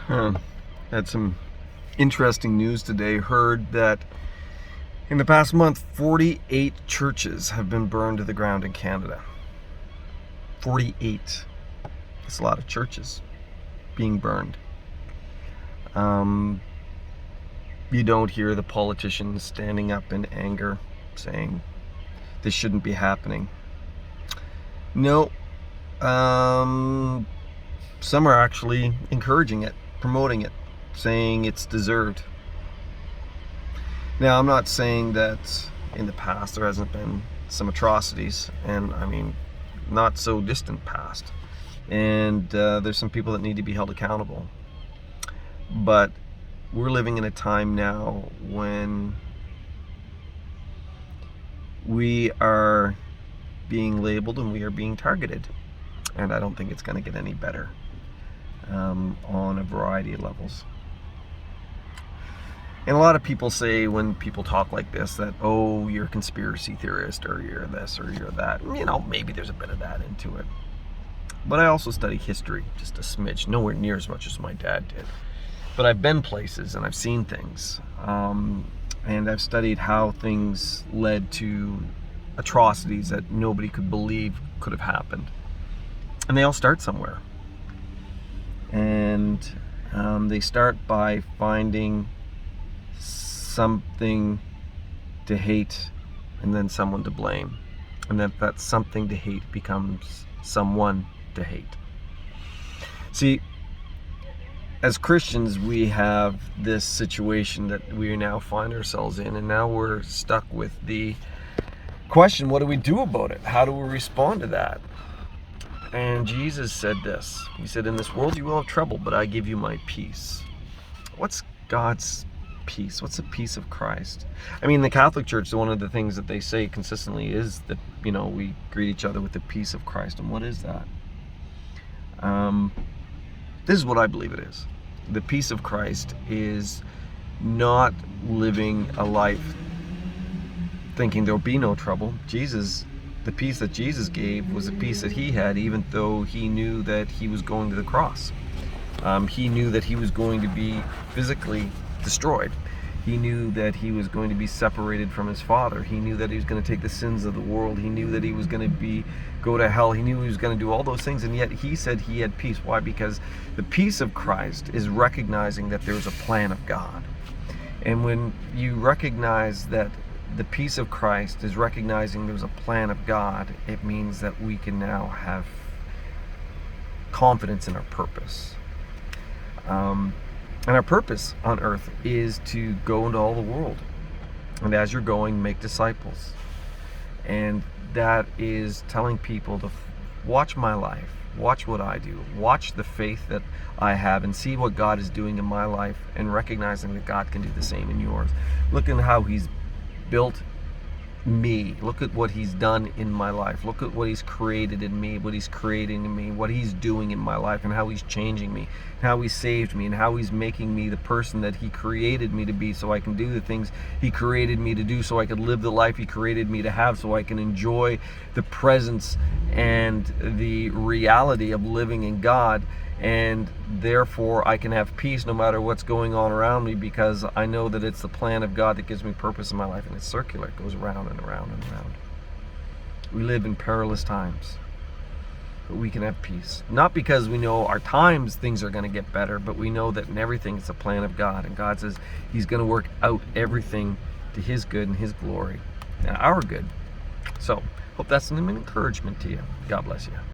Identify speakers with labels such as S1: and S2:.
S1: Huh. Had some interesting news today. Heard that in the past month, 48 churches have been burned to the ground in Canada. 48. That's a lot of churches being burned. You don't hear the politicians standing up in anger saying this shouldn't be happening. No. Some are actually encouraging it, promoting it, saying it's deserved. Now, I'm not saying that in the past there hasn't been some atrocities, and I mean, not so distant past. And there's some people that need to be held accountable. But we're living in a time now when we are being labeled and we are being targeted. And I don't think it's going to get any better on a variety of levels. And a lot of people say when people talk like this that, oh, you're a conspiracy theorist, or you're this, or you're that. You know, maybe there's a bit of that into it. But I also study history, just a smidge, nowhere near as much as my dad did. But I've been places and I've seen things. And I've studied how things led to atrocities that nobody could believe could have happened. And they all start somewhere. And they start by finding something to hate and then someone to blame. And then that something to hate becomes someone to hate. See, as Christians, we have this situation that we now find ourselves in, and now we're stuck with the question, what do we do about it? How do we respond to that? And Jesus said this. He said, in this world you will have trouble, but I give you my peace. What's God's peace? What's the peace of Christ? I mean, the Catholic Church, one of the things that they say consistently is that, we greet each other with the peace of Christ. And what is that? This is what I believe it is. The peace of Christ is not living a life thinking there'll be no trouble. The peace that Jesus gave was a peace that he had, even though he knew that he was going to the cross. He knew that he was going to be physically destroyed. He knew that he was going to be separated from his Father. He knew that he was going to take the sins of the world. He knew that he was going to go to hell. He knew he was going to do all those things, and yet he said he had peace. Why? Because the peace of Christ is recognizing that there's a plan of God. And when you recognize that the peace of Christ is recognizing there's a plan of God, it means that we can now have confidence in our purpose. And our purpose on earth is to go into all the world. And as you're going, make disciples. And that is telling people to watch my life, watch what I do, watch the faith that I have, and see what God is doing in my life, and recognizing that God can do the same in yours. Look at how he's built me. Look at what he's done in my life. Look at what he's created in me, what he's creating in me, what he's doing in my life, and how he's changing me, and how he's saved me, and how he's making me the person that he created me to be, so I can do the things he created me to do, so I could live the life he created me to have, so I can enjoy the presence and the reality of living in God. And therefore I can have peace no matter what's going on around me, because I know that it's the plan of God that gives me purpose in my life, and it's circular. It goes around and around and around. We live in perilous times, but we can have peace. Not because we know our times things are going to get better, but we know that in everything it's a plan of God, and God says he's going to work out everything to his good and his glory and our good. So hope that's an encouragement to you. God bless you.